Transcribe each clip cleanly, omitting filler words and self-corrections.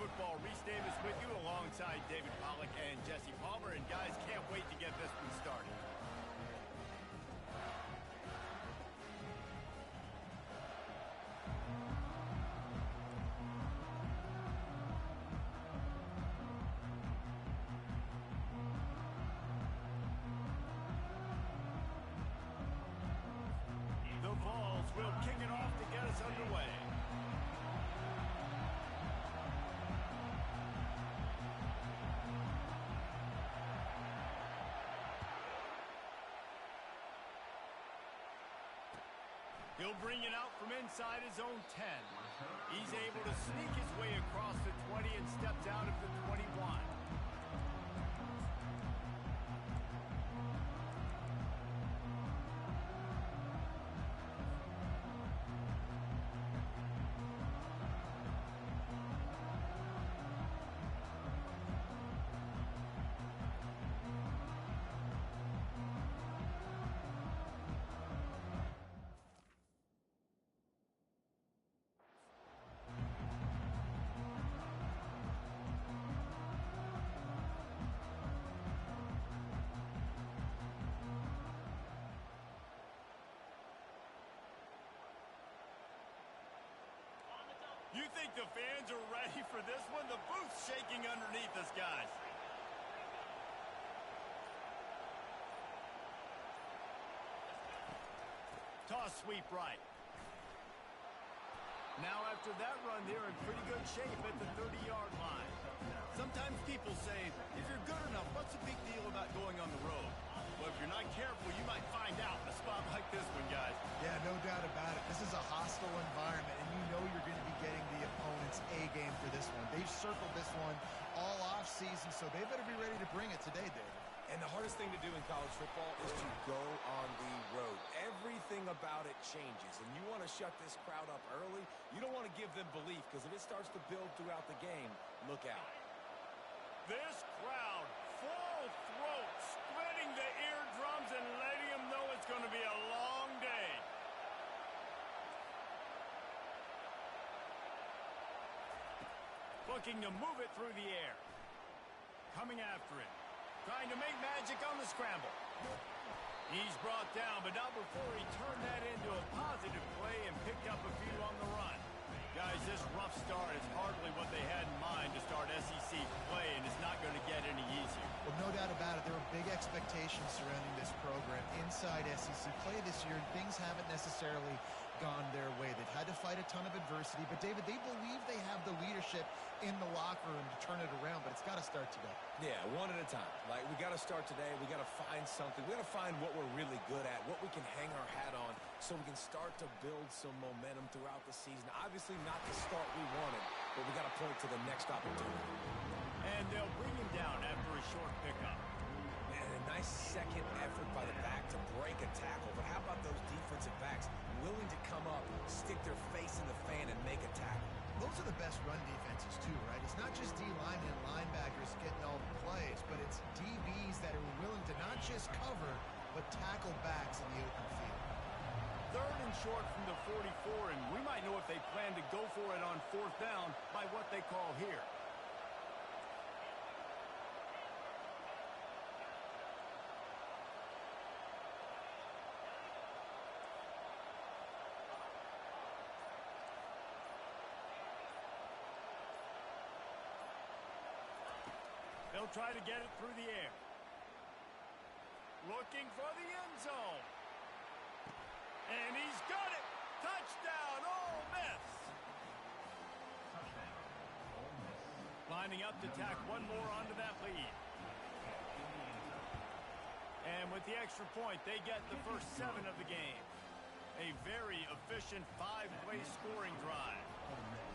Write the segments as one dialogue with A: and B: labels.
A: Football. Reese Davis with you alongside David Pollack and Jesse Palmer. And guys, can't wait to get this one started. The Vols will kick it off to get us underway. He'll bring it out from inside his own 10. He's able to sneak his way across the 20 and steps out of the 21. You think the fans are ready for this one? The booth's shaking underneath us, guys. Toss sweep right. Now after that run, they're in pretty good shape at the 30-yard line. Sometimes people say, if you're good enough, what's the big deal about going on the road? Well, if you're not careful, you might find out in a spot like this one, guys.
B: Yeah, no doubt about it. This is a hostile environment, and you know you're going to be getting the opponent's A-game for this one. They've circled this one all off-season, so they better be ready to bring it today, David.
C: And the hardest thing to do in college football is to go on the road. Everything about it changes, and you want to shut this crowd up early. You don't want to give them belief, because if it starts to build throughout the game, look out.
A: This crowd, full throat, splitting the eardrums and letting them know it's going to be a long day. Looking to move it through the air. Coming after it. Trying to make magic on the scramble. He's brought down, but not before he turned that into a positive play and picked up a few on the run. Guys, this rough start is hardly what they had in mind to start SEC play, and it's not going to get any easier.
B: Well, no doubt about it. There were big expectations surrounding this program inside SEC play this year, and things haven't necessarily gone their way. They've had to fight a ton of adversity, but, David, they believe they have the leadership in the locker room to turn it around, but it's got to start today.
C: Yeah, one at a time. Like, we got to start today. We got to find something. We got to find what we're really good at, what we can hang our hat on, so we can start to build some momentum throughout the season. Obviously, not the start we wanted, but we got to point to the next opportunity.
A: And they'll bring him down after a short pickup.
C: And a nice second effort by the back to break a tackle. But how about those defensive backs willing to come up, stick their face in the fan, and make a tackle?
B: Those are the best run defenses, too, right? It's not just D-linemen and linebackers getting all the plays, but it's DBs that are willing to not just cover, but tackle backs in the open field.
A: Third and short from the 44, and we might know if they plan to go for it on fourth down by what they call here. They'll try to get it through the air. Looking for the end zone. And he's got it! Touchdown, Ole Miss! Lining up to tack one more onto that lead. And with the extra point, they get the first 7 of the game. A very efficient 5-play scoring drive.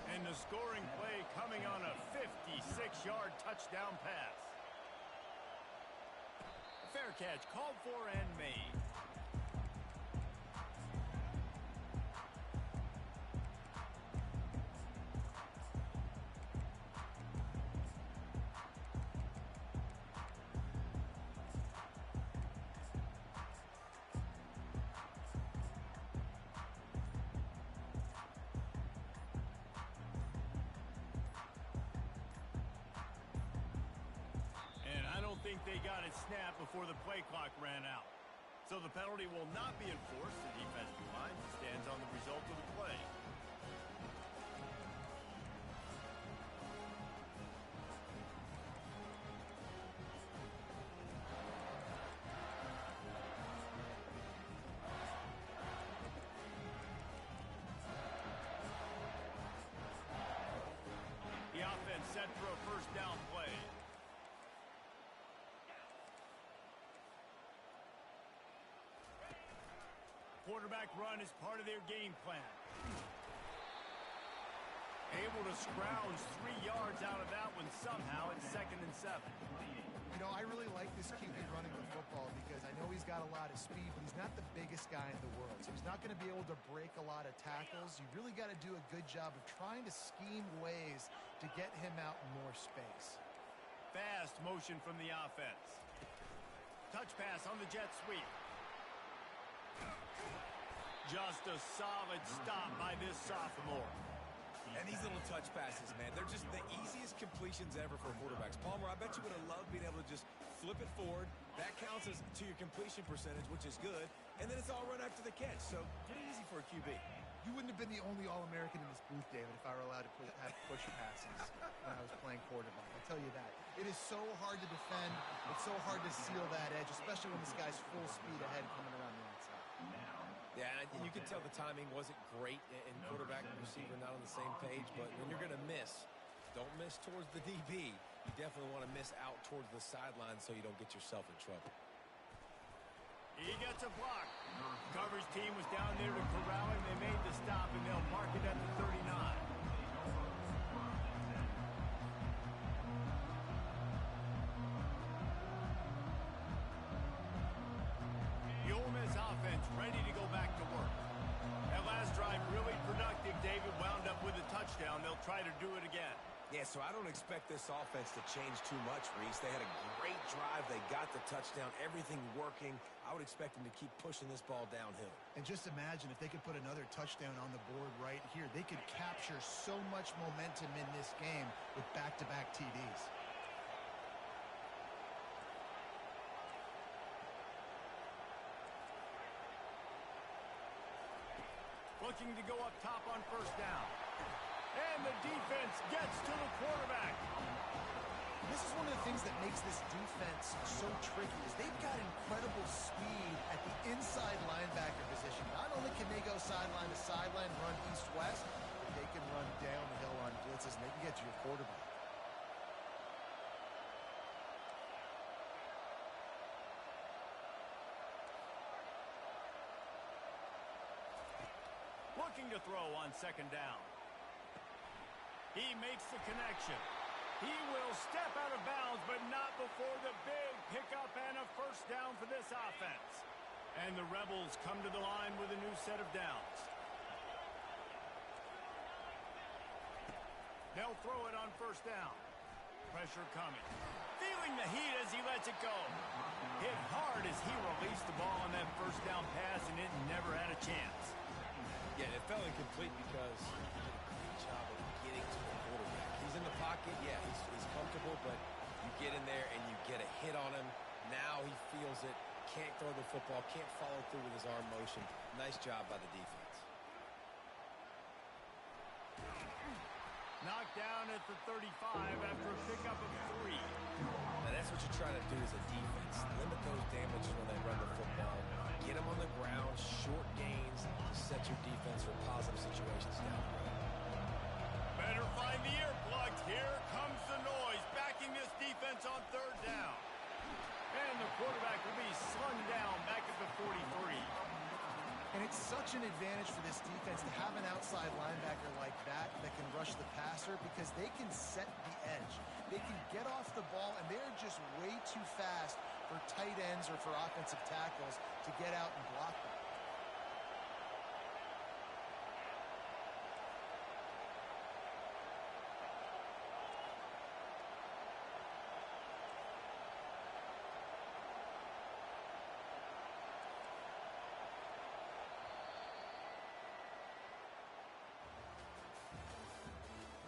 A: And the scoring play coming on a 56-yard touchdown pass. Fair catch called for and made. they got it snapped before the play clock ran out. So the penalty will not be enforced. The defensive line stands on the result of the play. The offense set for a first down play. Quarterback run is part of their game plan. Able to scrounge 3 yards out of that one somehow at 2nd and 7.
B: You know, I really like this QB running the football because I know he's got a lot of speed, but he's not the biggest guy in the world. So he's not going to be able to break a lot of tackles. You really got to do a good job of trying to scheme ways to get him out in more space.
A: Fast motion from the offense. Touch pass on the jet sweep. Just a solid stop by this sophomore.
C: And these little touch passes, man, they're just the easiest completions ever for quarterbacks. Palmer, I bet you would have loved being able to just flip it forward. That counts as to your completion percentage, which is good. And then it's all run after the catch. So pretty easy for a QB.
B: You wouldn't have been the only All-American in this booth, David, if I were allowed to have push passes when I was playing quarterback. I'll tell you that. It is so hard to defend. It's so hard to seal that edge, especially when this guy's full speed ahead coming around the outside.
C: Yeah, and you can tell the timing wasn't great, and quarterback and receiver not on the same page. But when you're going to miss, don't miss towards the DB. You definitely want to miss out towards the sideline so you don't get yourself in trouble.
A: He gets a block. Coverage team was down there to corral him. They made the stop, and they'll mark it at the 39. The Ole Miss offense ready to go back to work. That last drive really productive. David wound up with a touchdown. They'll try to do it again.
C: Yeah, so I don't expect this offense to change too much, Reese. They had a great drive. They got the touchdown. Everything working. I would expect them to keep pushing this ball downhill.
B: And just imagine if they could put another touchdown on the board right here. They could capture so much momentum in this game with back-to-back TDs.
A: Looking to go up top on first down. And the defense gets to the quarterback.
B: This is one of the things that makes this defense so tricky is they've got incredible speed at the inside linebacker position. Not only can they go sideline to sideline, run east-west, but they can run down the hill on blitzes, and they can get to your quarterback.
A: Looking to throw on second down. He makes the connection. He will step out of bounds, but not before the big pickup and a first down for this offense. And the Rebels come to the line with a new set of downs. They'll throw it on first down. Pressure coming. Feeling the heat as he lets it go. Hit hard as he released the ball on that first down pass, and it never had a chance.
C: Yeah, it fell incomplete because he did a great job of getting to the quarterback. He's in the pocket, yeah, he's comfortable, but you get in there and you get a hit on him. Now he feels it, can't throw the football, can't follow through with his arm motion. Nice job by the defense.
A: Knocked down at the 35 after a pickup of 3.
C: Now that's what you try to do as a defense. Limit those damages when they run the football. Get them on the ground, short gains to set your defense for positive situations down the road.
A: Better find the earplugs. Here comes the noise, backing this defense on third down. And the quarterback will be slung down back at the 43.
B: And it's such an advantage for this defense to have an outside linebacker like that can rush the passer because they can set the edge. They can get off the ball, and they're just way too fast for tight ends or for offensive tackles to get out and block them.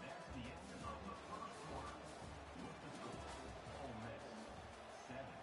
D: That's the end of the first quarter. With the score, Ole Miss 7,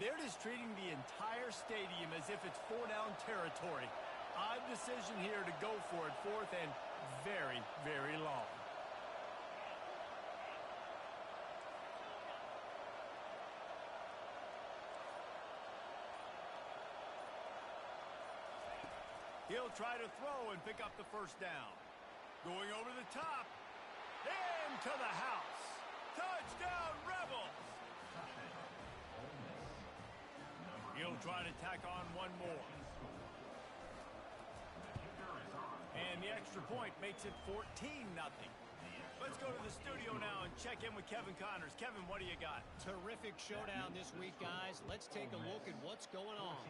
A: They're just treating the entire stadium as if it's four-down territory. Odd decision here to go for it, fourth and very, very long. He'll try to throw and pick up the first down. Going over the top. Into the house. Touchdown, Rebels! He'll try to tack on one more. And the extra point makes it 14-0. Let's go to the studio now and check in with Kevin Connors. Kevin, what do you got?
D: Terrific showdown this week, guys. Let's take a look at what's going on.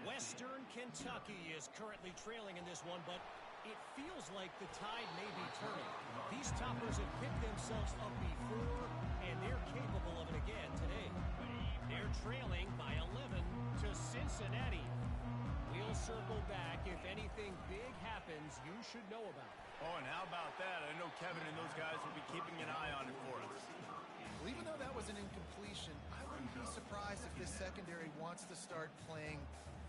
D: Western Kentucky is currently trailing in this one, but it feels like the tide may be turning. These toppers have picked themselves up before, and they're capable of it again today. They're trailing by 11 to Cincinnati. We'll circle back. If anything big happens, you should know about it.
A: Oh, and how about that? I know Kevin and those guys will be keeping an eye on it for us.
B: Well, even though that was an incompletion, I wouldn't be surprised if this secondary wants to start playing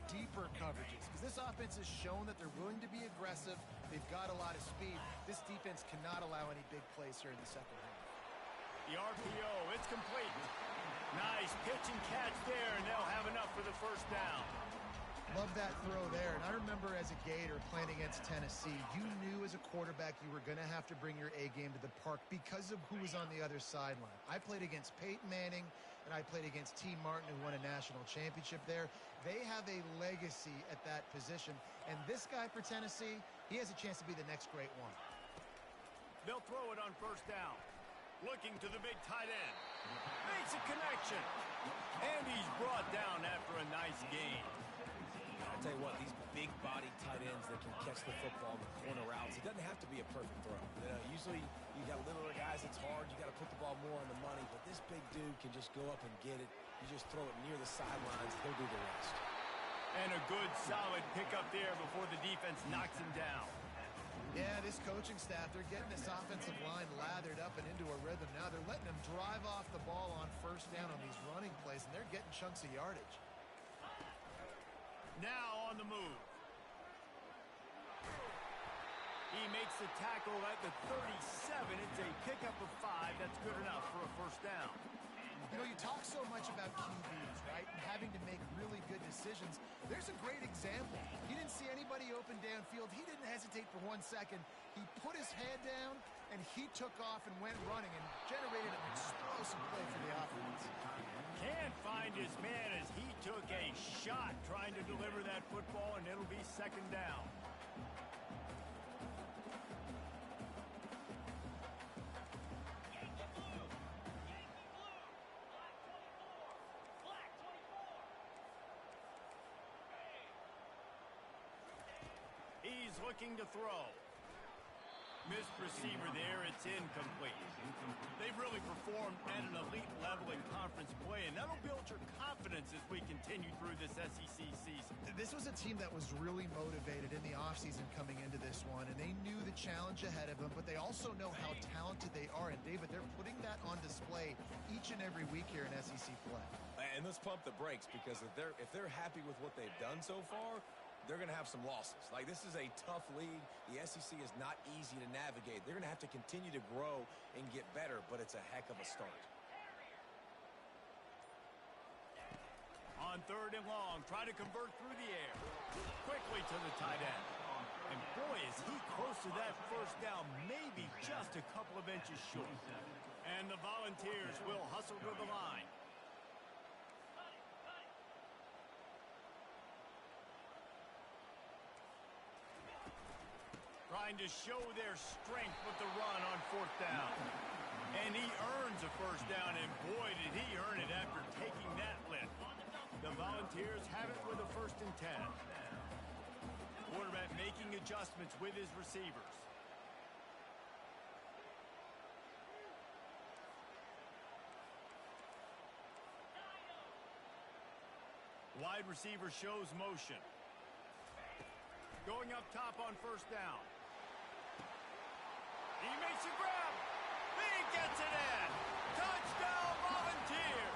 B: deeper coverages, because this offense has shown that they're willing to be aggressive. They've got a lot of speed. This defense cannot allow any big plays here in the second half.
A: The RPO, it's complete. Nice pitch and catch there, and they'll have enough for the first down.
B: Love that throw there. And I remember as a Gator playing against Tennessee, you knew as a quarterback you were going to have to bring your A game to the park because of who was on the other sideline. I played against Peyton Manning, and I played against T. Martin, who won a national championship there. They have a legacy at that position. And this guy for Tennessee, he has a chance to be the next great one.
A: They'll throw it on first down. Looking to the big tight end. Makes a connection. And he's brought down after a nice gain.
C: I'll tell you what, these big-bodied tight ends that can catch the football in the corner routes, it doesn't have to be a perfect throw. Usually, you got littler guys, it's hard. You got to put the ball more on the money. But this big dude can just go up and get it. You just throw it near the sidelines. He'll do the rest.
A: And a good, solid pickup there before the defense knocks him down.
B: Yeah, this coaching staff, they're getting this offensive line lathered up and into a rhythm now. They're letting them drive off the ball on first down on these running plays, and they're getting chunks of yardage.
A: Now on the move. He makes the tackle at the 37. It's a pickup of 5. That's good enough for a first down.
B: You know, you talk so much about QBs, right, and having to make really good decisions. There's a great example. He didn't see anybody open downfield. He didn't hesitate for 1 second. He put his head down, and he took off and went running and generated an explosive play for the offense.
A: Can't find his man as he took a shot trying to deliver that football, and it'll be second down. He's looking to throw. Missed receiver there. It's incomplete. They've really performed at an elite level in conference play, and that'll build your confidence as we continue through this SEC season.
B: This was a team that was really motivated in the offseason coming into this one, and they knew the challenge ahead of them, but they also know how talented they are. And, David, they're putting that on display each and every week here in SEC play.
C: And let's pump the brakes, because if they're happy with what they've done so far, they're going to have some losses. Like, this is a tough league. The SEC is not easy to navigate. They're going to have to continue to grow and get better, but it's a heck of a start.
A: On third and long, try to convert through the air. Quickly to the tight end. And boy, is he close to that first down, maybe just a couple of inches short. And the Volunteers will hustle to the line. Trying to show their strength with the run on fourth down. And he earns a first down, and boy, did he earn it after taking that lift. The Volunteers have it with a 1st and 10. Quarterback making adjustments with his receivers. Wide receiver shows motion. Going up top on first down. He makes a grab. He gets it in. Touchdown, Volunteers.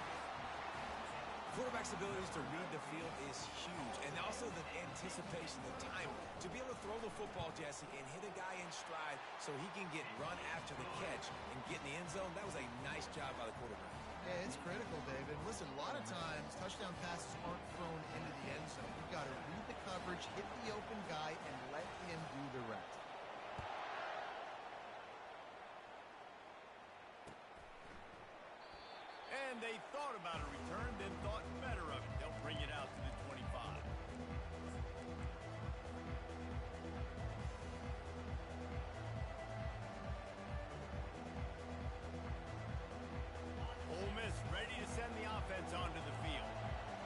C: Quarterback quarterback's abilities to read the field is huge, and also the anticipation, the timing. To be able to throw the football, Jesse, and hit a guy in stride so he can get run after the catch and get in the end zone, that was a nice job by the quarterback.
B: Yeah, it's critical, David. Listen, a lot of times touchdown passes aren't thrown into the end zone. You've got to read the coverage, hit the open guy, and let him do the rest.
A: And they thought about a return, then thought better of it. They'll bring it out to the 25. Ole Miss ready to send the offense onto the field.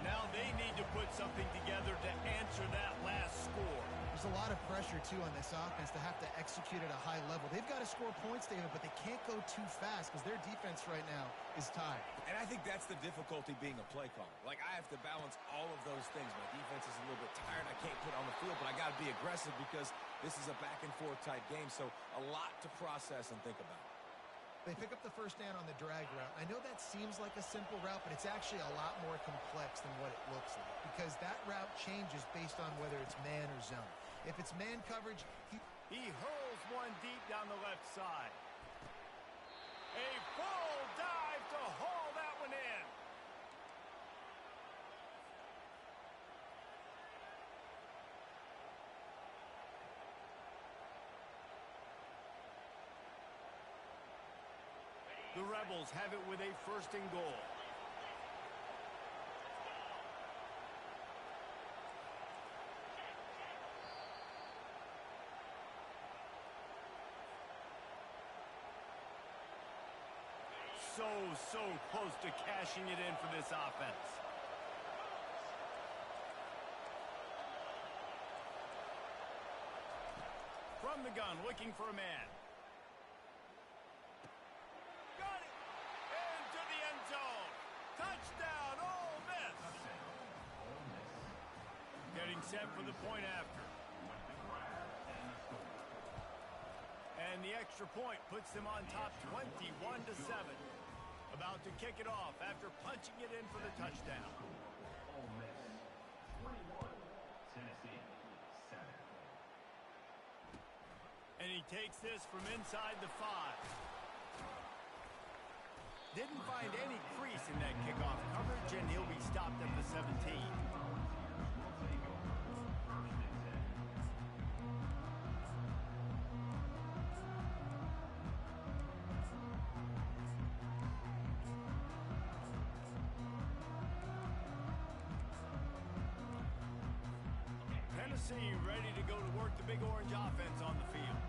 A: Now they need to put something together to answer that last score.
B: There's a lot of pressure, too, on this offense to have to execute at a high level. They've got to score points, David, but they can't go too fast because their defense right now is tired.
C: And I think that's the difficulty being a play caller. Like, I have to balance all of those things. My defense is a little bit tired. I can't put on the field, but I got to be aggressive because this is a back-and-forth type game, so a lot to process and think about.
B: They pick up the first down on the drag route. I know that seems like a simple route, but it's actually a lot more complex than what it looks like because that route changes based on whether it's man or zone. If it's man coverage,
A: he hurls one deep down the left side. A full dive to haul that one in. The Rebels have it with a first and goal. So close to cashing it in for this offense. From the gun, looking for a man. Got it! Into the end zone. Touchdown, Ole Miss! Getting set for the point after. And the extra point puts them on top 21-7. About to kick it off after punching it in for the touchdown.
E: Ole Miss 21, Tennessee 7.
A: And he takes this from inside the 5. Didn't find any crease in that kickoff coverage, and he'll be stopped at the 17. Tennessee ready to go to work the Big Orange offense on the field.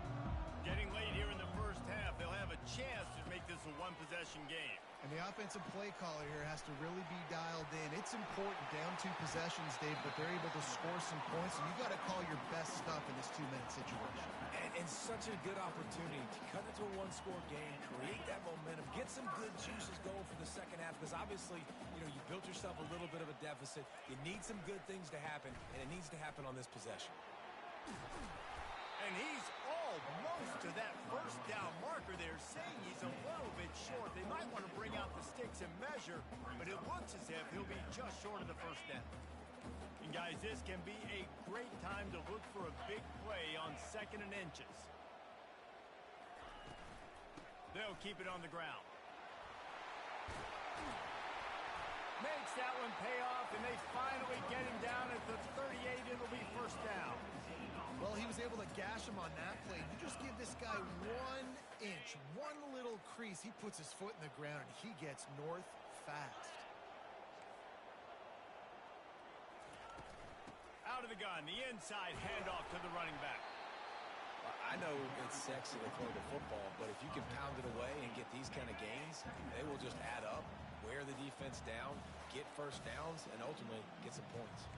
A: Getting late here in the first half, they'll have a chance to make this a one-possession game.
B: and the offensive play caller here has to really be dialed in. It's important down 2 possessions, Dave, but they're able to score some points, and you've got to call your best stuff in this 2-minute situation.
C: And such a good opportunity to cut it to a one-score game, create that momentum, get some good juices going for the second half, because obviously, you know, you built yourself a little bit of a deficit. You need some good things to happen, and it needs to happen on this possession.
A: And he's almost to that first down marker there, saying he's a little bit short. They might want to bring out the sticks and measure, but it looks as if he'll be just short of the first down. And guys, this can be a great time to look for a big play on 2nd and inches. They'll keep it on the ground. Makes that one pay off, and they finally get him down at the 38. It'll be first down.
B: Well, he was able to gash him on that play. You just give this guy 1 inch, one little crease. He puts his foot in the ground, and he gets north fast.
A: Out of the gun, the inside handoff to the running back.
C: I know it's sexy to throw the football, but if you can pound it away and get these kind of gains, they will just add up, wear the defense down, get first downs, and ultimately get some points.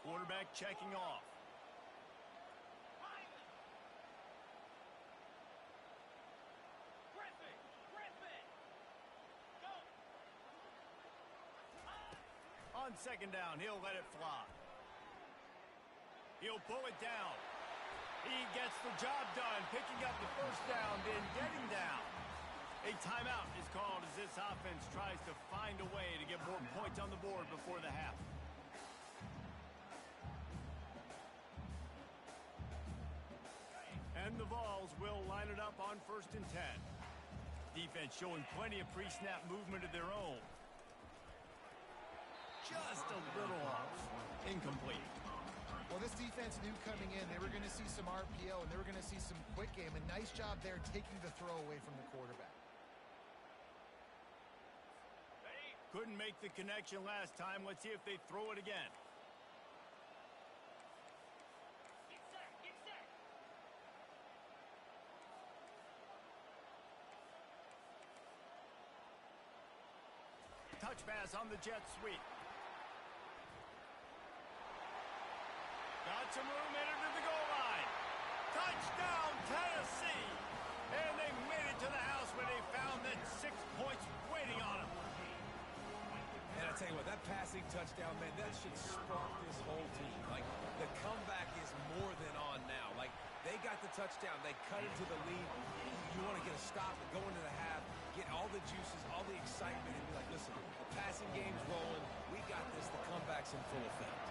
A: Quarterback checking off. On 2nd down, he'll let it fly. He'll pull it down. He gets the job done, picking up the first down, then getting down. A timeout is called as this offense tries to find a way to get more points on the board before the half. And the Vols will line it up on 1st and 10. Defense showing plenty of pre-snap movement of their own. Just a little off. Incomplete.
B: Well, this defense knew coming in they were going to see some RPO and they were going to see some quick game. A nice job there taking the throw away from the quarterback.
A: Couldn't make the connection last time. Let's see if they throw it again. Touch pass on the jet sweep. Got some room, entered to the goal line. Touchdown, Tennessee! And they made it to the house where they found that 6 points waiting on them.
C: And I tell you what, that passing touchdown, man, that should spark this whole team. Like, the comeback is more than on now. Like, they got the touchdown. They cut into the lead. You want to get a stop and go into the half, get all the juices, all the excitement, and be like, listen, the passing game's rolling. We got this. The comeback's in full effect.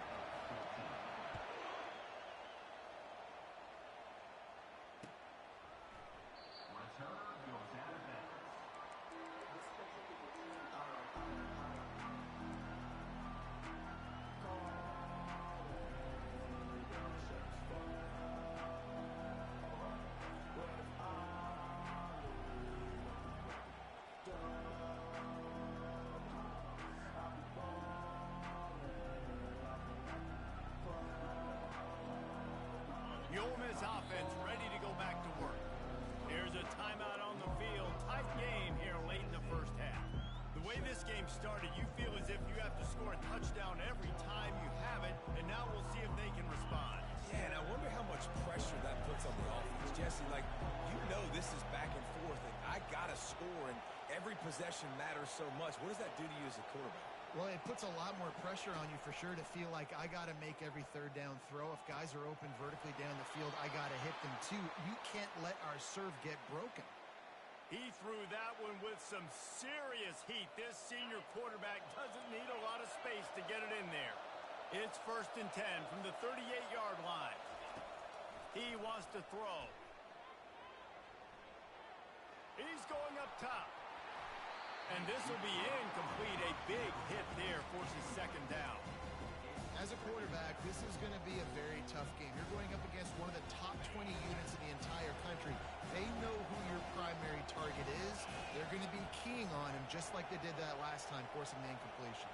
E: Return goes out of bounds.
A: The Ole Miss offense ready to go back to work. Here's a timeout on the field. Tight game here late in the first half. The way this game started, you feel as if you have to score a touchdown every time you have it, and now we'll see if they can respond.
C: Yeah, and I wonder how much pressure that puts on the offense. Jesse, like, you know this is back and forth, and I got to score, and every possession matters so much. What does that do to you as a quarterback?
B: Well, it puts a lot more pressure on you for sure to feel like I got to make every third down throw. If guys are open vertically down the field, I got to hit them too. We can't let our serve get broken.
A: He threw that one with some serious heat. This senior quarterback doesn't need a lot of space to get it in there. It's 1st and 10 from the 38-yard line. He wants to throw. He's going up top. And this will be incomplete. A big hit there forces 2nd down.
B: As a quarterback, this is going to be a very tough game. You're going up against one of the top 20 units in the entire country. They know who your primary target is. They're going to be keying on him just like they did that last time, forcing the incompletion.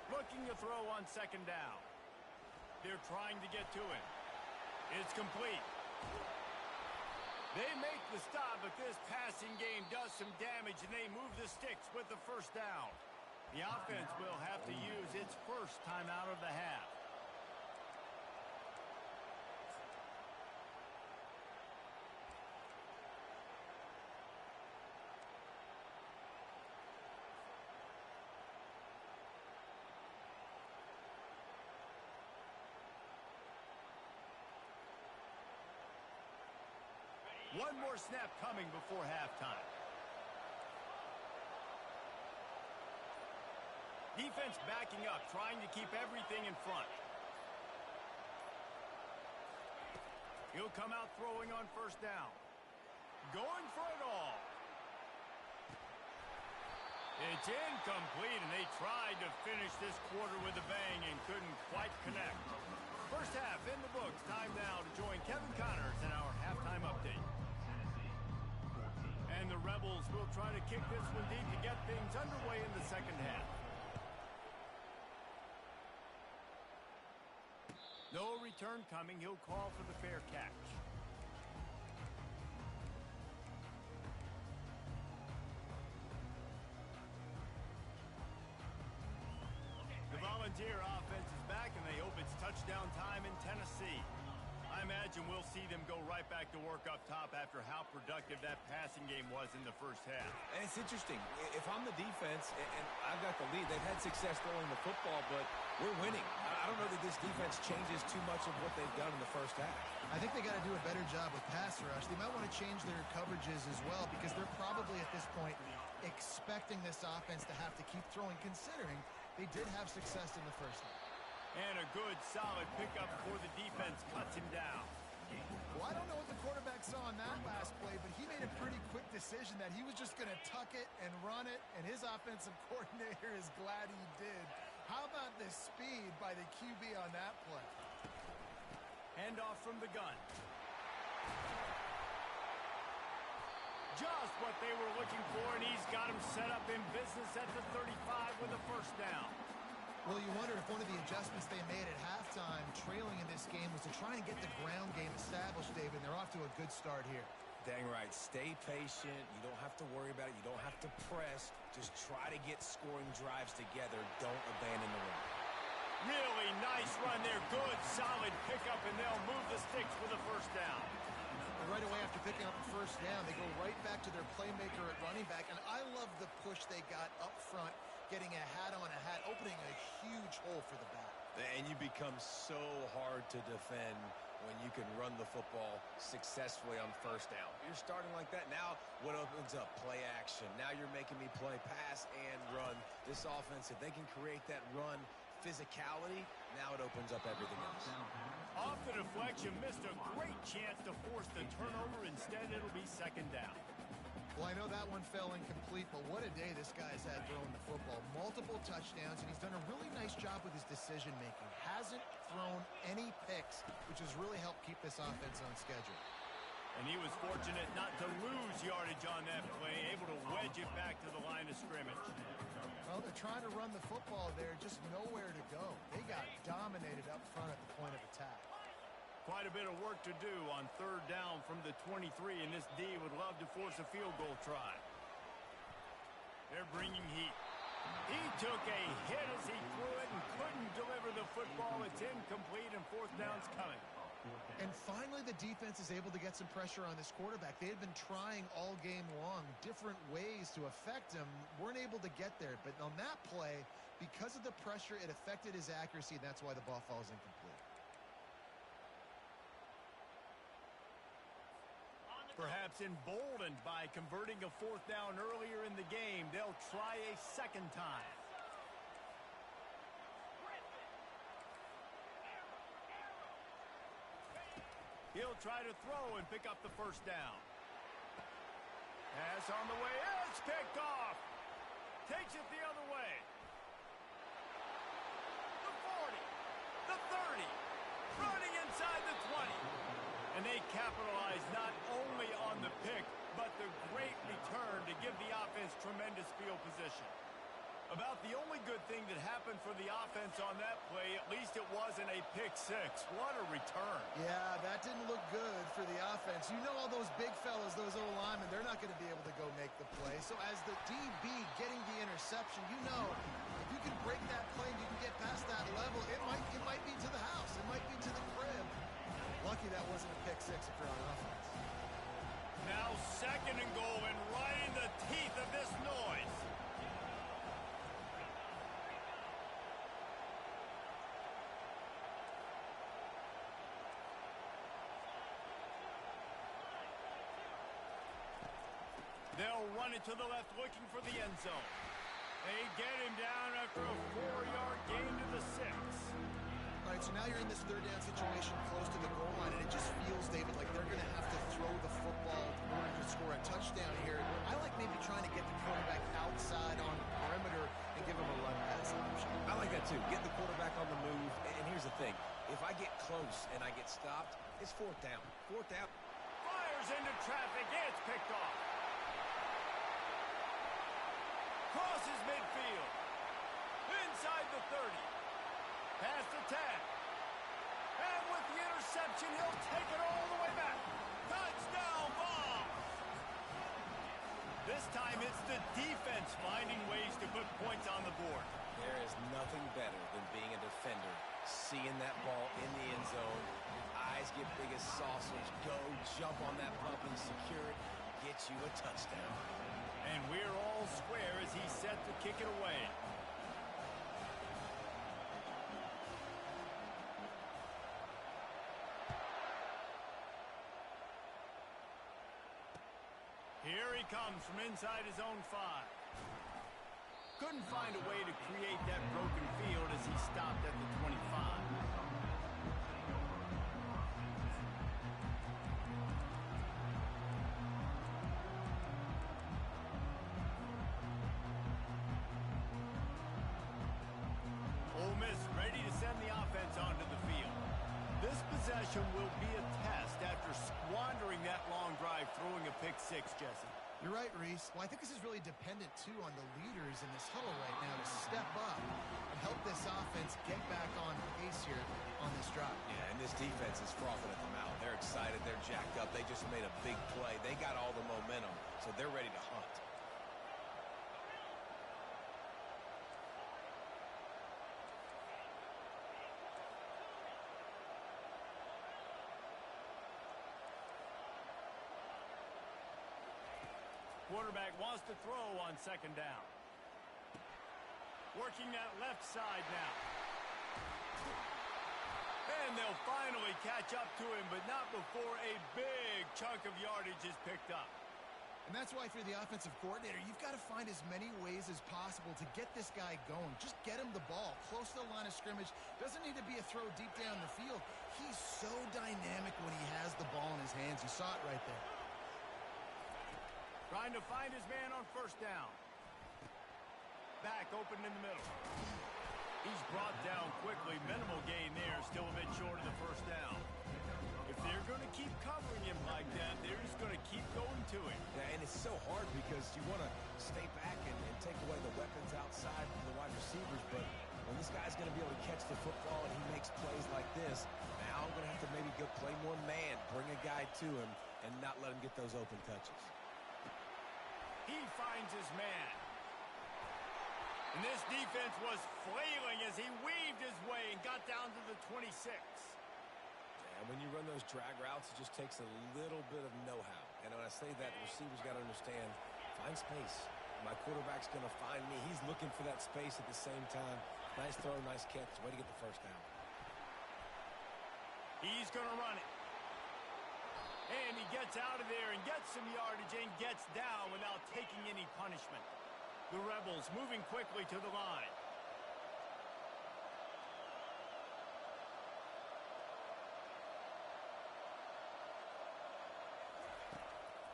A: Looking to throw on 2nd down. They're trying to get to it. It's complete. They make the stop, but this passing game does some damage, and they move the sticks with the 1st down. The offense will have to use its first timeout of the half. One more snap coming before halftime. Defense backing up, trying to keep everything in front. He'll come out throwing on 1st down. Going for it all. It's incomplete, and they tried to finish this quarter with a bang and couldn't quite connect. First half in the books. Time now to join Kevin Connors in our halftime update. And the Rebels will try to kick this one deep to get things underway in the 2nd half. No return coming. He'll call for the fair catch. The Volunteer offense is back, and they hope it's time touchdown time in Tennessee. I imagine we'll see them go right back to work up top after how productive that passing game was in the first half.
C: And it's interesting. If I'm the defense and I've got the lead, they've had success throwing the football, but we're winning. I don't know that this defense changes too much of what they've done in the first half.
B: I think they got to do a better job with pass rush. They might want to change their coverages as well because they're probably at this point expecting this offense to have to keep throwing, considering they did have success in the first half.
A: And a good, solid pickup before the defense cuts him down.
B: Well, I don't know what the quarterback saw on that last play, but he made a pretty quick decision that he was just going to tuck it and run it, and his offensive coordinator is glad he did. How about the speed by the QB on that play?
A: Handoff from the gun. Just what they were looking for, and he's got him set up in business at the 35 with a first down.
B: Well, you wonder if one of the adjustments they made at halftime, trailing in this game, was to try and get the ground game established, David. They're off to a good start here.
C: Dang right. Stay patient. You don't have to worry about it. You don't have to press. Just try to get scoring drives together. Don't abandon the run.
A: Really nice run there. Good, solid pickup, and they'll move the sticks for the first down.
B: And right away after picking up the first down, they go right back to their playmaker at running back. And I love the push they got up front, getting a hat on a hat, opening a huge hole for the back.
C: And you become so hard to defend when you can run the football successfully on first down. You're starting like that. Now what opens up? Play action. Now you're making me play pass and run. This offense, if they can create that run physicality, now it opens up everything else.
A: Off the deflection, missed a great chance to force the turnover. Instead, it'll be second down.
B: Well, I know that one fell incomplete, but what a day this guy's had throwing the football. Multiple touchdowns, and he's done a really nice job with his decision-making. Hasn't thrown any picks, which has really helped keep this offense on schedule.
A: And he was fortunate not to lose yardage on that play, able to wedge it back to the line of scrimmage.
B: Well, they're trying to run the football there, just nowhere to go. They got dominated up front at the point of attack.
A: Quite a bit of work to do on third down from the 23, and this D would love to force a field goal try. They're bringing heat. He took a hit as he threw it and couldn't deliver the football. It's incomplete, and fourth down's coming.
B: And finally, the defense is able to get some pressure on this quarterback. They had been trying all game long, different ways to affect him, weren't able to get there. But on that play, because of the pressure, it affected his accuracy, and that's why the ball falls incomplete.
A: Perhaps emboldened by converting a fourth down earlier in the game, they'll try a second time. He'll try to throw and pick up the first down. Pass on the way. It's picked off. Takes it the other way. The 40. The 30. Running inside the 20. And they capitalize not only on the pick, but the great return to give the offense tremendous field position. About the only good thing that happened for the offense on that play, at least it wasn't a pick six. What a return.
B: Yeah, that didn't look good for the offense. You know all those big fellas, those O-linemen, they're not going to be able to go make the play. So as the DB getting the interception, you know, if you can break that play and you can get past that level, it might be to the house. It might be to the crib. Lucky that wasn't a pick six if you're on offense.
A: Now second and goal, and right in the teeth of this noise. They'll run it to the left, looking for the end zone. They get him down after a 4-yard gain to the 6.
B: All right, so now you're in this third down situation close to the goal line, and it just feels, David, like they're going to have to throw the football in order to score a touchdown here. I like maybe trying to get the quarterback outside on the perimeter and give him a run-pass option.
C: I like that too. Get the quarterback on the move. And here's the thing. If I get close and I get stopped, it's fourth down. Fourth down.
A: Fires into traffic. It's picked off. Crosses midfield. Inside the 30. Past the 10. And with the interception, he'll take it all the way back. Touchdown ball. This time it's the defense finding ways to put points on the board.
C: There is nothing better than being a defender seeing that ball in the end zone. Your eyes get big as saucers. Go, jump on that pump and secure it. Get you a touchdown.
A: And we're all square as he's set to kick it away. Here he comes from inside his own 5. Couldn't find a way to create that broken field as he stopped at the 25. Ole Miss ready to send the offense onto the field. This possession will be a test after squandering that long drive throwing a pick 6, Jesse.
B: You're right, Reese. Well, I think this is really dependent, too, on the leaders in this huddle right now to step up and help this offense get back on pace here on this drive.
C: Yeah, and this defense is frothing at the mouth. They're excited. They're jacked up. They just made a big play. They got all the momentum, so they're ready to hunt.
A: Quarterback wants to throw on 2nd down. Working that left side now. And they'll finally catch up to him, but not before a big chunk of yardage is picked up.
B: And that's why, for the offensive coordinator, you've got to find as many ways as possible to get this guy going. Just get him the ball close to the line of scrimmage. Doesn't need to be a throw deep down the field. He's so dynamic when he has the ball in his hands. You saw it right there.
A: Trying to find his man on 1st down. Back open in the middle. He's brought down quickly. Minimal gain there. Still a bit short of the 1st down. If they're going to keep covering him like that, they're just going to keep going to him.
C: Yeah, and it's so hard because you want to stay back and take away the weapons outside from the wide receivers, but when this guy's going to be able to catch the football and he makes plays like this, now I'm going to have to maybe go play more man, bring a guy to him, and not let him get those open touches.
A: He finds his man. And this defense was flailing as he weaved his way and got down to the 26.
C: And when you run those drag routes, it just takes a little bit of know-how. And when I say that, the receivers got to understand, find space. My quarterback's going to find me. He's looking for that space at the same time. Nice throw, nice catch. Way to get the 1st down.
A: He's going to run it. And he gets out of there and gets some yardage and gets down without taking any punishment. The Rebels moving quickly to the line.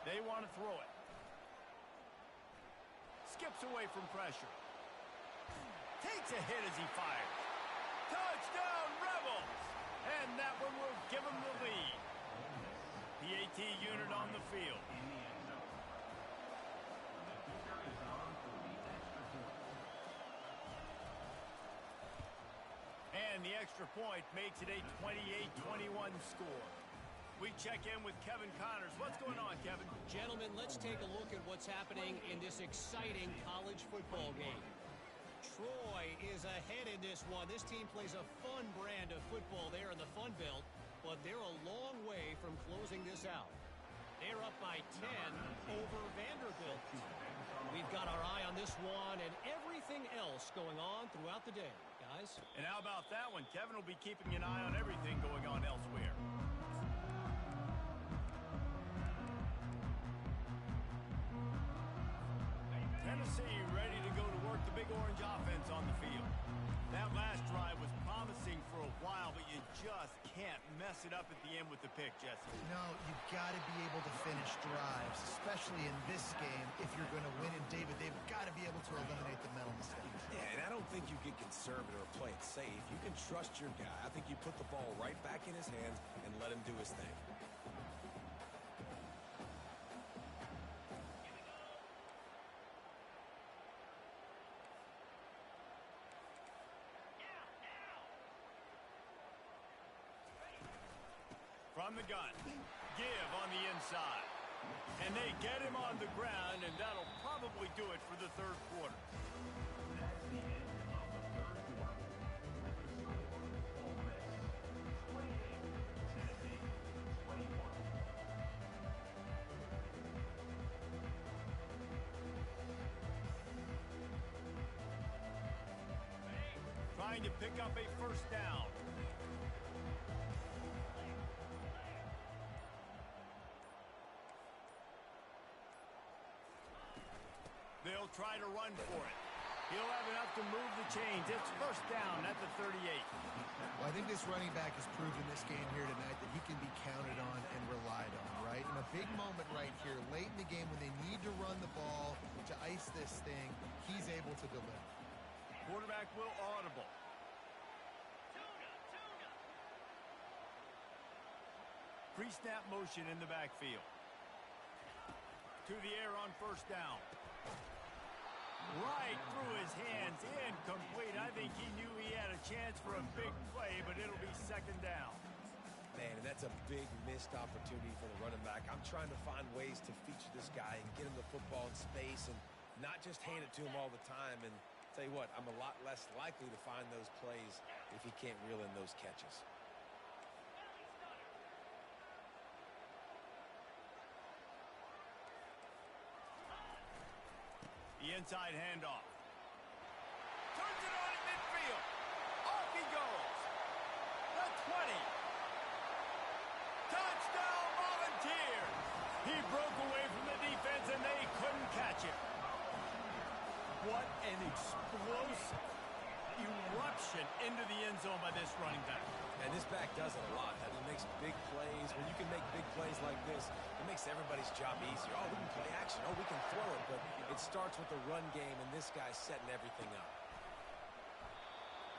A: They want to throw it. Skips away from pressure. Takes a hit as he fires. Touchdown, Rebels! And that one will give them the lead. PAT unit on the field. And the extra point makes it a 28-21 score. We check in with Kevin Connors. What's going on, Kevin?
D: Gentlemen, let's take a look at what's happening in this exciting college football game. Troy is ahead in this one. This team plays a fun brand of football there in the Fun Belt, but they're a long way from closing this out. They're up by 10 over Vanderbilt. We've got our eye on this one and everything else going on throughout the day, guys.
A: And how about that one? Kevin will be keeping an eye on everything going on elsewhere. Tennessee ready to go to work the Big Orange offense on the field. That last drive was promising for a while, but you just can't mess it up at the end with the pick, Jesse.
B: No, you got to be able to finish drives, especially in this game if you're going to win. And David, they've got to be able to eliminate the mental mistakes.
C: Yeah, and I don't think you get conservative or play it safe. You can trust your guy. I think you put the ball right back in his hands and let him do his thing.
A: From the gun, give on the inside. And they get him on the ground, and that'll probably do it for the 3rd quarter. trying to pick up a first down. They'll try to run for it. He'll have enough to move the chains. It's first down at the 38.
B: Well, I think this running back has proven this game here tonight that he can be counted on and relied on, right? In a big moment right here, late in the game when they need to run the ball to ice this thing, he's able to deliver.
A: Quarterback will audible. Pre-snap motion in the backfield. To the air on first down. Right through his hands, incomplete. I think he knew he had a chance for a big play, but it'll be second down.
C: Man, and that's a big missed opportunity for the running back. I'm trying to find ways to feature this guy and get him the football in space and not just hand it to him all the time. And tell you what, I'm a lot less likely to find those plays if he can't reel in those catches.
A: The inside handoff. Turns it on at midfield. Off he goes. The 20. Touchdown Volunteers. He broke away from the defense and they couldn't catch him. What an explosive eruption into the end zone by this running back.
C: And this back does it a lot. He makes big plays. When you can make big plays like this, it makes everybody's job easier. Oh, we can play action. Oh, we can throw it. But it starts with the run game, and this guy's setting everything up.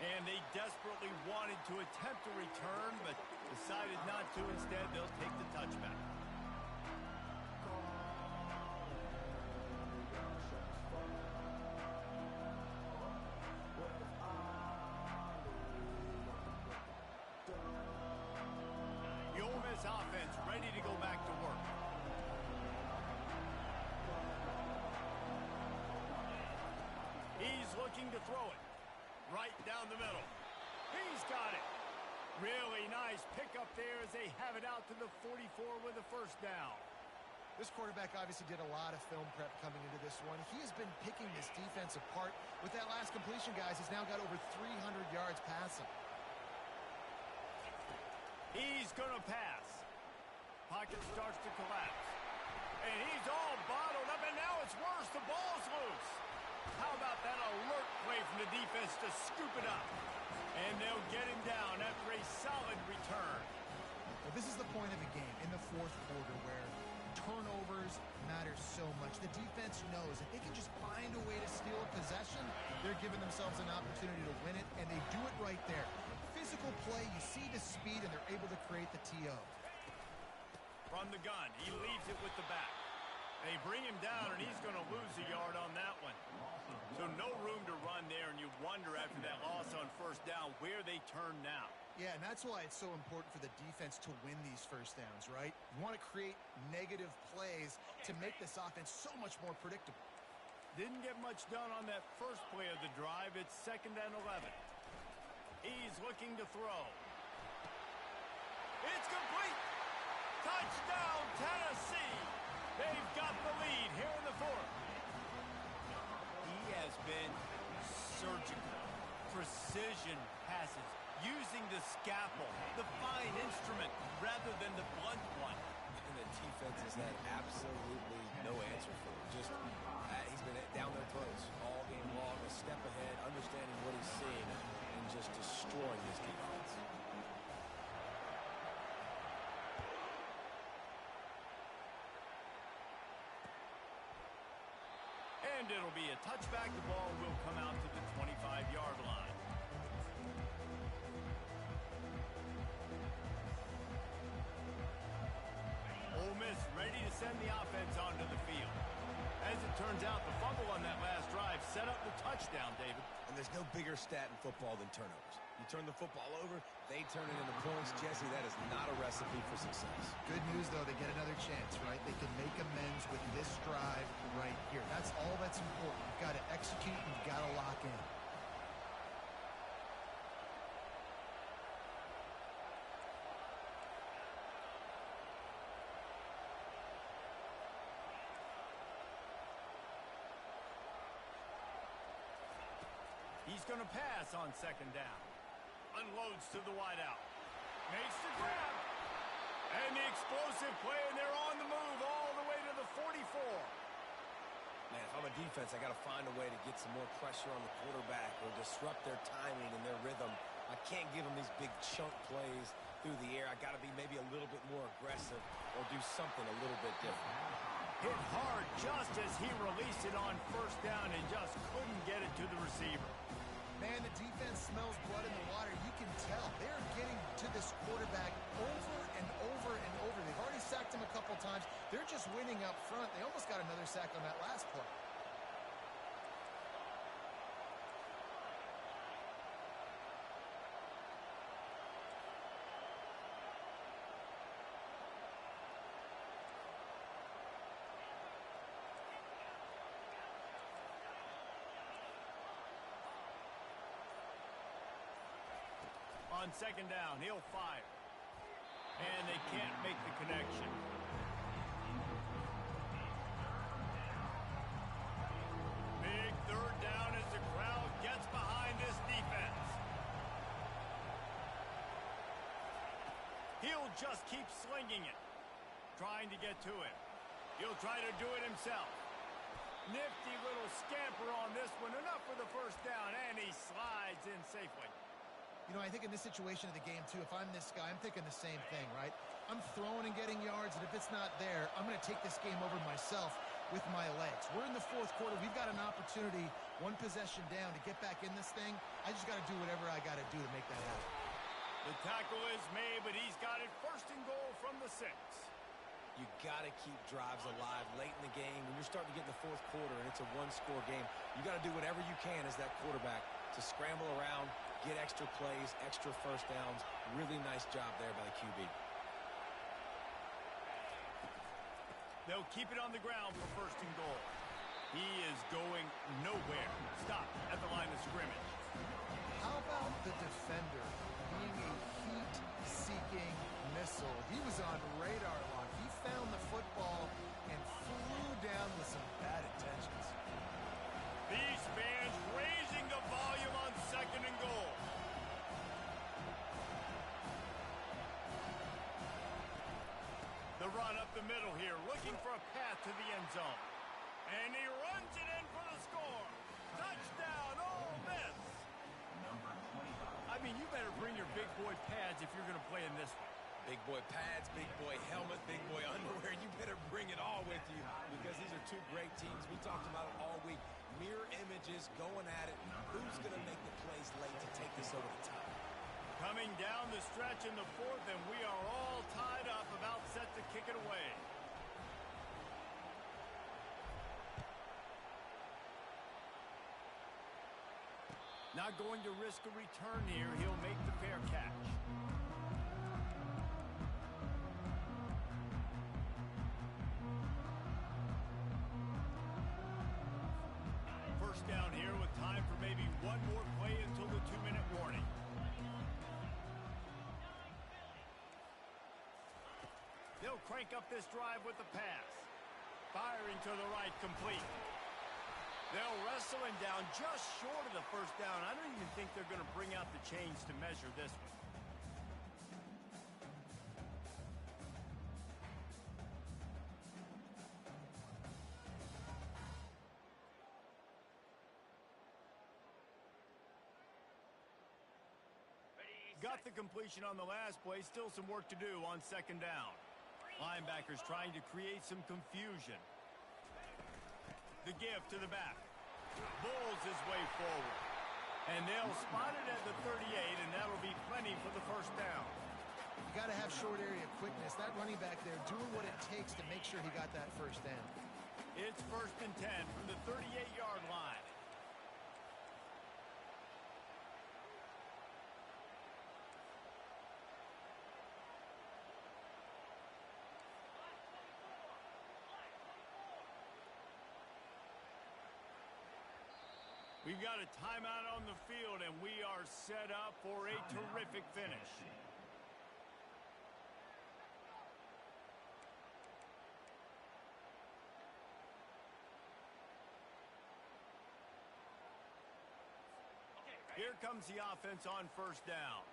A: And they desperately wanted to attempt a return, but decided not to. Instead, they'll take the touchback. The Ole Miss offense ready to go back to work. He's looking to throw it. Right down the middle. He's got it. Really nice pickup there as they have it out to the 44 with a first down.
B: This quarterback obviously did a lot of film prep coming into this one. He has been picking this defense apart. With that last completion, guys, he's now got over 300 yards passing.
A: He's going to pass. Pocket starts to collapse. And he's all bottled up, and now it's worse. The ball's loose. How about that alert play from the defense to scoop it up? And they'll get him down after a solid return.
B: Well, this is the point of the game in the fourth quarter where turnovers matter so much. The defense knows if they can just find a way to steal a possession, they're giving themselves an opportunity to win it, and they do it right there. Physical play, you see the speed, and they're able to create the TO.
A: From the gun, he leaves it with the back. They bring him down, and he's going to lose a yard on that one. So no room to run there, and you wonder after that loss on first down where they turn now.
B: Yeah, and that's why it's so important for the defense to win these first downs, right? You want to create negative plays to make this offense so much more predictable.
A: Didn't get much done on that first play of the drive. It's 2nd and 11. He's looking to throw. It's complete. Touchdown, Tennessee. They've got the lead here in the fourth. He has been surgical. Precision passes. Using the scalpel, the fine instrument, rather than the blunt one.
C: And the defense has had absolutely no answer for him. Just, he's been down their throats all game long, a step ahead, understanding what he's seeing, and just destroying his defense.
A: And it'll be a touchback. The ball will come out to the 25-yard line. Ole Miss ready to send the offense onto the field. As it turns out, the fumble on that last drive set up the touchdown, David.
C: And there's no bigger stat in football than turnovers. You turn the football over, they turn it into points. Jesse, that is not a recipe for success.
B: Good news, though, they get another chance, right? They can make amends with this drive right here. That's all that's important. You've got to execute and you've got to lock in.
A: He He's going to pass on second down. Unloads to the wideout. Makes the grab. And the explosive play, and they're on the move all the way to the 44.
C: Man, if I'm a defense, I got to find a way to get some more pressure on the quarterback or disrupt their timing and their rhythm. I can't give them these big chunk plays through the air. I got to be maybe a little bit more aggressive or do something a little bit different.
A: Hit hard just as he released it on first down and just couldn't get it to the receiver.
B: Man, the defense smells blood in the water. You can tell. They're getting to this quarterback over and over and over. They've already sacked him a couple times. They're just winning up front. They almost got another sack on that last play.
A: On second down, he'll fire. And they can't make the connection. Big third down as the crowd gets behind this defense. He'll just keep slinging it. Trying to get to it. He'll try to do it himself. Nifty little scamper on this one. Enough for the first down, and he slides in safely.
B: You know, I think in this situation of the game, too, if I'm this guy, I'm thinking the same thing, right? I'm throwing and getting yards, and if it's not there, I'm going to take this game over myself with my legs. We're in the fourth quarter. We've got an opportunity, one possession down, to get back in this thing. I just got to do whatever I got to do to make that happen.
A: The tackle is made, but he's got it first and goal from the 6.
C: You got to keep drives alive late in the game. When you're starting to get in the fourth quarter and it's a one-score game, you got to do whatever you can as that quarterback to scramble around, get extra plays, extra first downs. Really nice job there by the QB.
A: They'll keep it on the ground for first and goal. He is going nowhere. Stop at the line of scrimmage.
B: How about the defender being a heat-seeking missile? He was on radar lock. He found the football and flew down with some bad intentions.
A: These fans raising the volume on second and goal. The run up the middle here, looking for a path to the end zone. And he runs it in for the score. Touchdown, Ole Miss. I mean, you better bring your big boy pads if you're going to play in this one.
C: Big boy pads, big boy helmet, big boy underwear. You better bring it all with you because these are two great teams. We talked about it all week. Mirror images, going at it. Who's going to make the plays late to take this over the top?
A: Coming down the stretch in the fourth, and we are all tied up, about set to kick it away. Not going to risk a return here. He'll make the fair catch. First down here with time for maybe one more play until the 2-minute warning. They'll crank up this drive with the pass. Firing to the right, complete. They'll wrestle him down just short of the first down. I don't even think they're going to bring out the chains to measure this one. Got the completion on the last play. Still some work to do on second down. Linebackers trying to create some confusion. The give to the back. Bulls his way forward. And they'll spot it at the 38, and that'll be plenty for the first down.
B: You got to have short area quickness. That running back there doing what it takes to make sure he got that first down.
A: It's 1st and 10 from the 38-yard line. We've got a timeout on the field, and we are set up for a terrific finish. Here comes the offense on first down.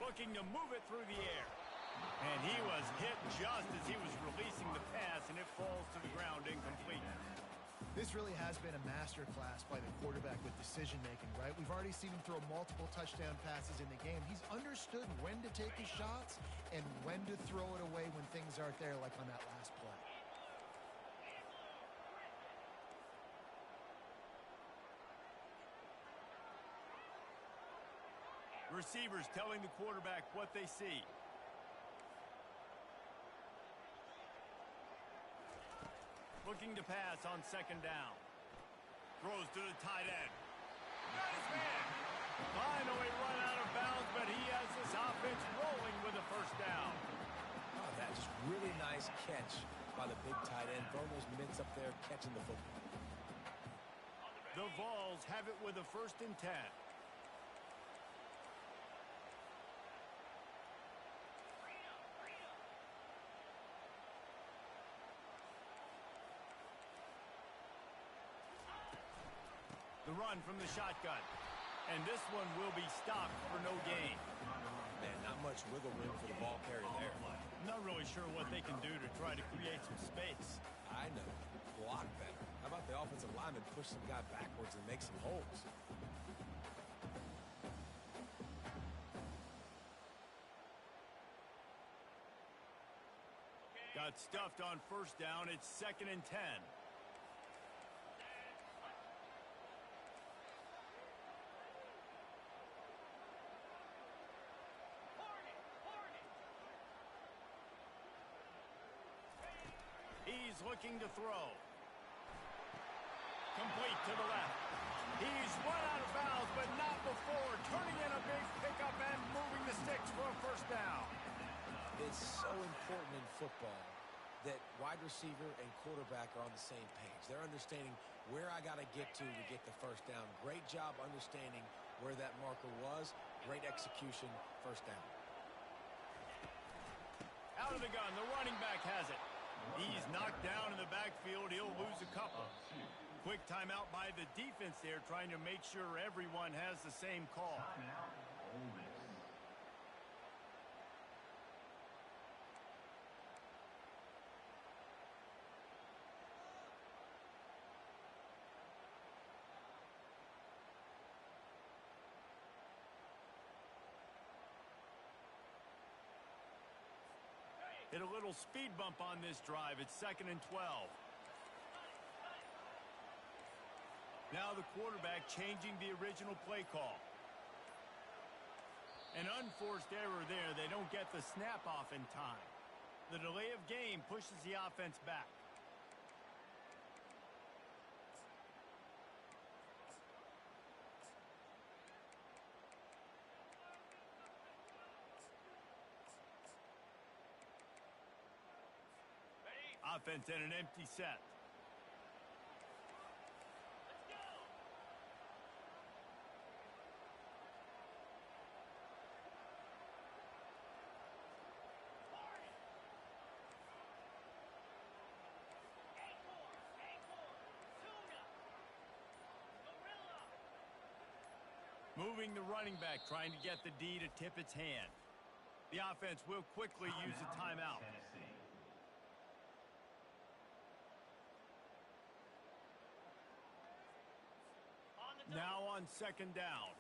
A: Looking to move it through the air. And he was hit just as he was releasing the pass, and it falls to the ground incomplete.
B: This really has been a masterclass by the quarterback with decision-making, right? We've already seen him throw multiple touchdown passes in the game. He's understood when to take his shots and when to throw it away when things aren't there, like on that last play.
A: Receivers telling the quarterback what they see. Looking to pass on second down. Throws to the tight end. Got his man. Finally run out of bounds, but he has this offense rolling with a first down.
C: Oh, that's really nice catch by the big tight end. Throwing those mitts up there, catching the football.
A: The Vols have it with a 1st and 10. The run from the shotgun. And this one will be stopped for no gain.
C: Man, not much wiggle room for the ball carrier there.
A: Not really sure what they can do to try to create some space.
C: I know. Block better. How about the offensive lineman push some guy backwards and make some holes?
A: Got stuffed on first down. It's 2nd and 10. He's looking to throw. Complete to the left. He's run out of bounds, but not before. Turning in a big pickup and moving the sticks for a first down.
C: It's so important in football that wide receiver and quarterback are on the same page. They're understanding where I got to get the first down. Great job understanding where that marker was. Great execution, first down.
A: Out of the gun, the running back has it. He's knocked down in the backfield. He'll lose a couple. Quick timeout by the defense there, trying to make sure everyone has the same call.
E: Timeout, Ole Miss.
A: Hit a little speed bump on this drive. It's 2nd and 12. Now the quarterback changing the original play call. An unforced error there. They don't get the snap off in time. The delay of game pushes the offense back. Offense in an empty set. Moving the running back, trying to get the D to tip its hand. The offense will quickly use a timeout.
E: Tennessee.
A: Now on second down.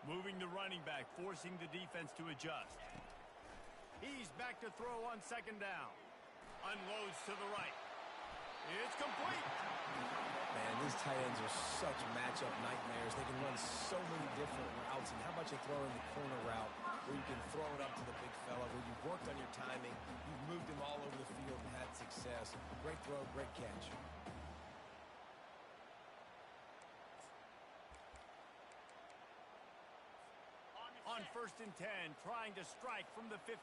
A: Moving the running back, forcing the defense to adjust. He's back to throw on second down. Unloads to the right. It's complete.
C: Man, these tight ends are such matchup nightmares. They can run so many different routes. And how about you throw in the corner route where you can throw it up to the big fella, where you've worked on your timing, you've moved him all over the field and had success. Great throw, great catch.
A: On 1st and 10, trying to strike from the 15.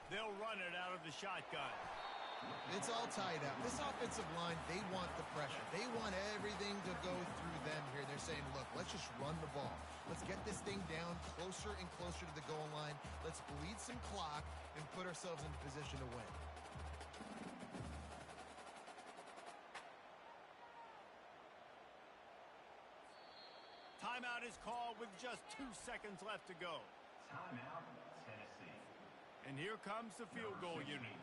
A: They'll run it out of the shotgun.
B: It's all tied up. This offensive line, they want the pressure. They want everything to go through them here. They're saying, look, let's just run the ball. Let's get this thing down closer and closer to the goal line. Let's bleed some clock and put ourselves in position to win.
A: Timeout is called with just 2 seconds left to go.
E: Timeout, Tennessee.
A: And here comes the field goal unit.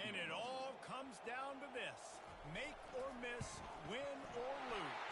A: And it all comes down to this. Make or miss, win or lose.